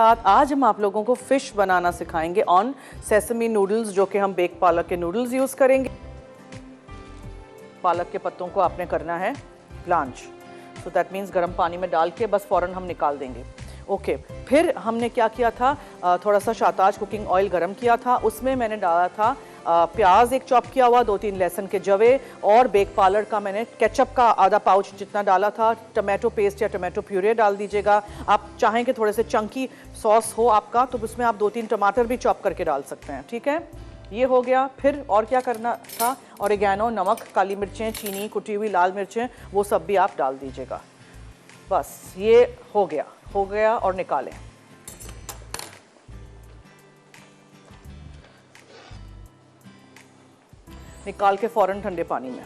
आज हम आप लोगों को फिश बनाना सिखाएंगे ऑन सेसमी नूडल्स, जो कि हम बेक पालक के नूडल्स यूज करेंगे। पालक के पत्तों को आपने करना है ब्लांच, सो दैट मीन्स गर्म पानी में डाल के बस फौरन हम निकाल देंगे। ओके, फिर हमने क्या किया था, थोड़ा सा शाताज कुकिंग ऑयल गरम किया था, उसमें मैंने डाला था प्याज एक चॉप किया हुआ, 2-3 लहसुन के जवे, और बेक पालक का मैंने केचप का आधा पाउच जितना डाला था। टमाटो पेस्ट या टमाटो प्यूरे डाल दीजिएगा। आप चाहें कि थोड़े से चंकी सॉस हो आपका तो उसमें आप 2-3 टमाटर भी चॉप करके डाल सकते हैं। ठीक है, ये हो गया। फिर और क्या करना था, ऑरिगेनो, नमक, काली मिर्चें, चीनी, कुटी हुई लाल मिर्चें, वो सब भी आप डाल दीजिएगा। बस ये हो गया और निकालें। निकाल के फौरन ठंडे पानी में,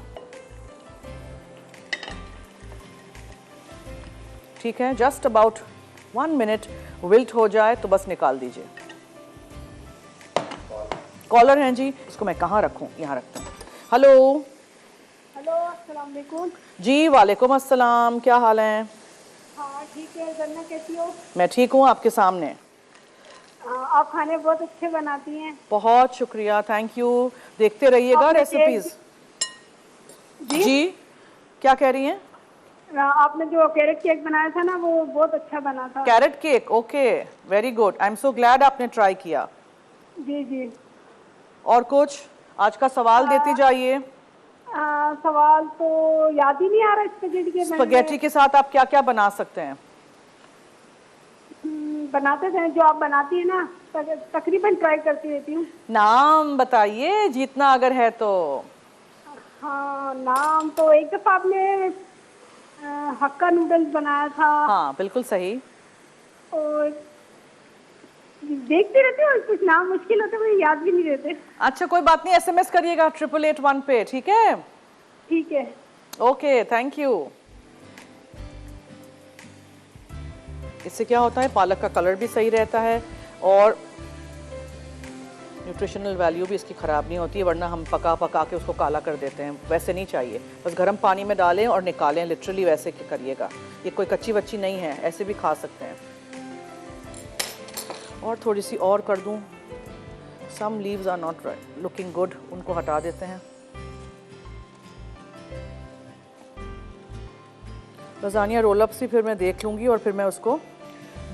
ठीक है, जस्ट अबाउट 1 मिनट विल्ट हो जाए तो बस निकाल दीजिए। कॉलर हैं जी, इसको मैं कहाँ रखूं, यहाँ रखता हूँ। हेलो अस्सलाम वालेकुम। जी वालेकुम अस्सलाम, क्या हाल है? हाँ ठीक है, जन्ना कैसी हो? मैं ठीक हूँ, आपके सामने। आप खाने बहुत अच्छे बनाती हैं। बहुत शुक्रिया, थैंक यू। देखते रहिएगा रेसिपीज। जी क्या कह रही हैं? आपने जो कैरेट केक बनाया था ना, वो बहुत अच्छा बना था। Carrot cake, okay, very good, I am so glad आपने ट्राई किया। जी जी। और कुछ आज का सवाल देती जाइए। सवाल तो याद ही नहीं आ रहा। स्पगेटी के साथ आप क्या क्या बना सकते हैं? बनाते थे जो आप बनाती है ना, तकरीबन ट्राई करती रहती हूँ। नाम बताइए जीतना अगर है तो। हाँ नाम तो, एक दफा आपने हक्का नूडल्स बनाया था। हाँ बिल्कुल सही। और देखते रहते हो, कुछ नाम मुश्किल होते मुझे याद भी नहीं रहते। अच्छा कोई बात नहीं, SMS करिएगा 8881 पे, ठीक है? ठीक है, ओके, थैंक यू। इससे क्या होता है, पालक का कलर भी सही रहता है और न्यूट्रिशनल वैल्यू भी इसकी ख़राब नहीं होती है, वरना हम पका के उसको काला कर देते हैं। वैसे नहीं चाहिए, बस गर्म पानी में डालें और निकालें, लिटरली वैसे करिएगा। ये कोई कच्ची बच्ची नहीं है, ऐसे भी खा सकते हैं। और थोड़ी सी और कर दूं, some leaves are not looking good, उनको हटा देते हैं। लज़ानिया रोल अप सी फिर मैं देख लूँगी और फिर मैं उसको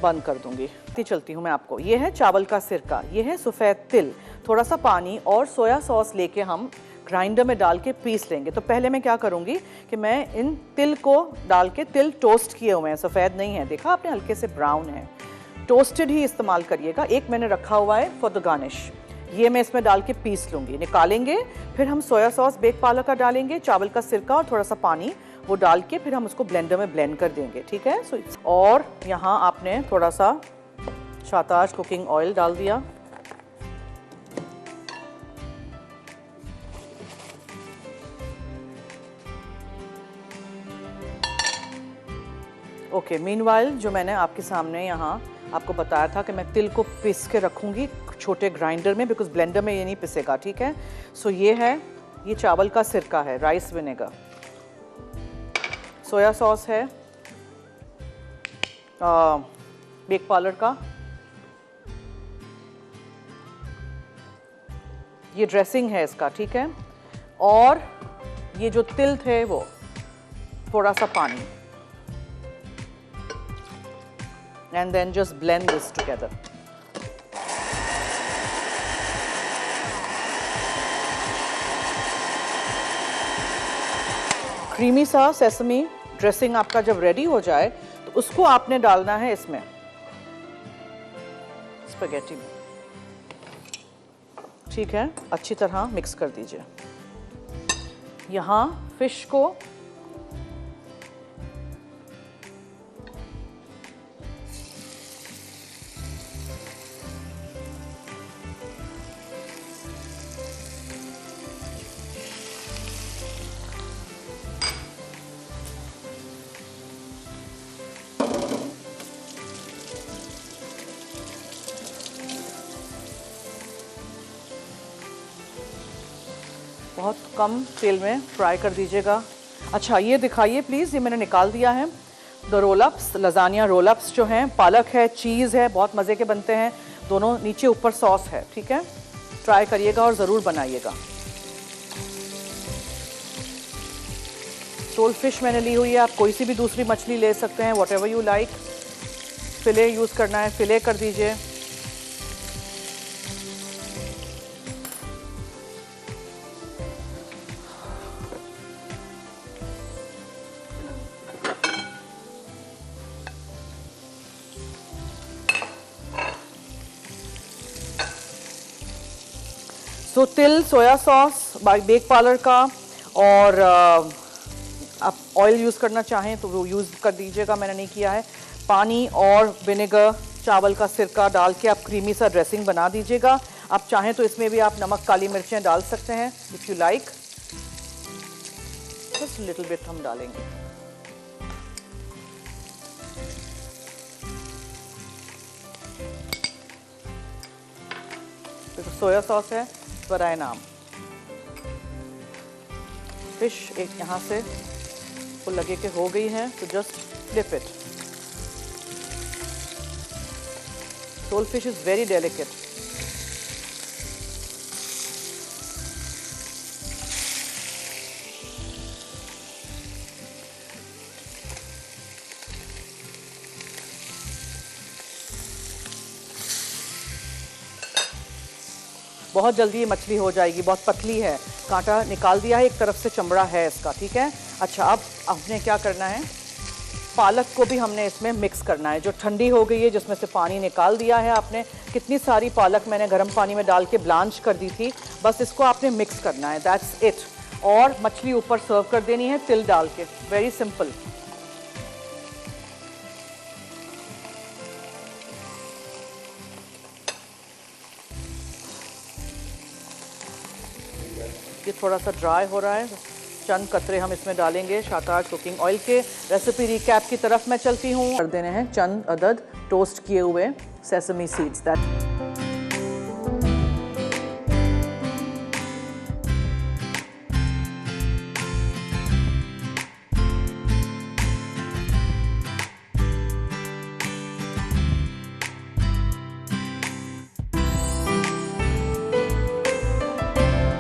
बंद कर दूँगी। चलती हूँ मैं आपको। ये है चावल का सिरका, ये है सफ़ेद तिल, थोड़ा सा पानी और सोया सॉस लेके हम ग्राइंडर में डाल के पीस लेंगे। तो पहले मैं क्या करूँगी कि मैं इन तिल को डाल के, तिल टोस्ट किए हुए हैं, सफ़ेद नहीं है, देखा आपने, हल्के से ब्राउन है, टोस्टेड ही इस्तेमाल करिएगा। एक मैंने रखा हुआ है फॉर द गार्निश, ये मैं इसमें डाल के पीस लूँगी, निकालेंगे। फिर हम सोया सॉस, बेक पालक का डालेंगे, चावल का सिरका और थोड़ा सा पानी वो डाल के फिर हम उसको ब्लेंडर में ब्लेंड कर देंगे, ठीक है? और यहाँ आपने थोड़ा सा शाताज कुकिंग ऑयल डाल दिया। ओके, मीनवाइल जो मैंने आपके सामने यहाँ आपको बताया था कि मैं तिल को पीस के रखूँगी छोटे ग्राइंडर में, बिकॉज ब्लेंडर में ये नहीं पिसेगा, ठीक है? सो ये है, ये चावल का सिरका है, राइस विनेगर, सोया सॉस है, बेक पालक का, ये ड्रेसिंग है इसका, ठीक है? और ये जो तिल थे वो, थोड़ा सा पानी, and then just blend this together. Creamy सा सेसमी ड्रेसिंग आपका जब रेडी हो जाए तो उसको आपने डालना है इसमें, स्पैगेटी में, ठीक है? अच्छी तरह मिक्स कर दीजिए। यहाँ फिश को बहुत कम तेल में फ्राई कर दीजिएगा। अच्छा ये दिखाइए प्लीज़, ये मैंने निकाल दिया है, द रोलअप्स, लजानिया रोलअप्स जो हैं, पालक है, चीज़ है, बहुत मज़े के बनते हैं दोनों, नीचे ऊपर सॉस है, ठीक है। ट्राई करिएगा और ज़रूर बनाइएगा। सोल फिश मैंने ली हुई है, आप कोई सी भी दूसरी मछली ले सकते हैं, what ever you like. Field use करना है, फिले कर दीजिए। सो तिल, सोया सॉस बेक पार्लर का, और आप ऑयल यूज़ करना चाहें तो वो यूज़ कर दीजिएगा, मैंने नहीं किया है। पानी और विनेगर, चावल का सिरका डाल के आप क्रीमी सा ड्रेसिंग बना दीजिएगा। आप चाहें तो इसमें भी आप नमक, काली मिर्चें डाल सकते हैं, if you like. Just little bit हम डालेंगे। तो सोया सॉस है बराए नाम। फिश एक यहाँ से को लगे कि हो गई है, तो just flip it. Sole fish is very delicate. बहुत जल्दी ये मछली हो जाएगी, बहुत पतली है, कांटा निकाल दिया है, एक तरफ से चमड़ा है इसका, ठीक है। अच्छा, अब हमने क्या करना है, पालक को भी हमने इसमें मिक्स करना है, जो ठंडी हो गई है, जिसमें से पानी निकाल दिया है आपने। कितनी सारी पालक मैंने गर्म पानी में डाल के ब्लांच कर दी थी, बस इसको आपने मिक्स करना है, दैट्स इट। और मछली ऊपर सर्व कर देनी है तिल डाल के, वेरी सिंपल। ये थोड़ा सा ड्राई हो रहा है, चंद कतरे हम इसमें डालेंगे शाताज कुकिंग ऑयल के। रेसिपी रिकैप की तरफ मैं चलती हूँ। कर देने हैं चंद अदद टोस्ट किए हुए सेसमी सीड्स, दैट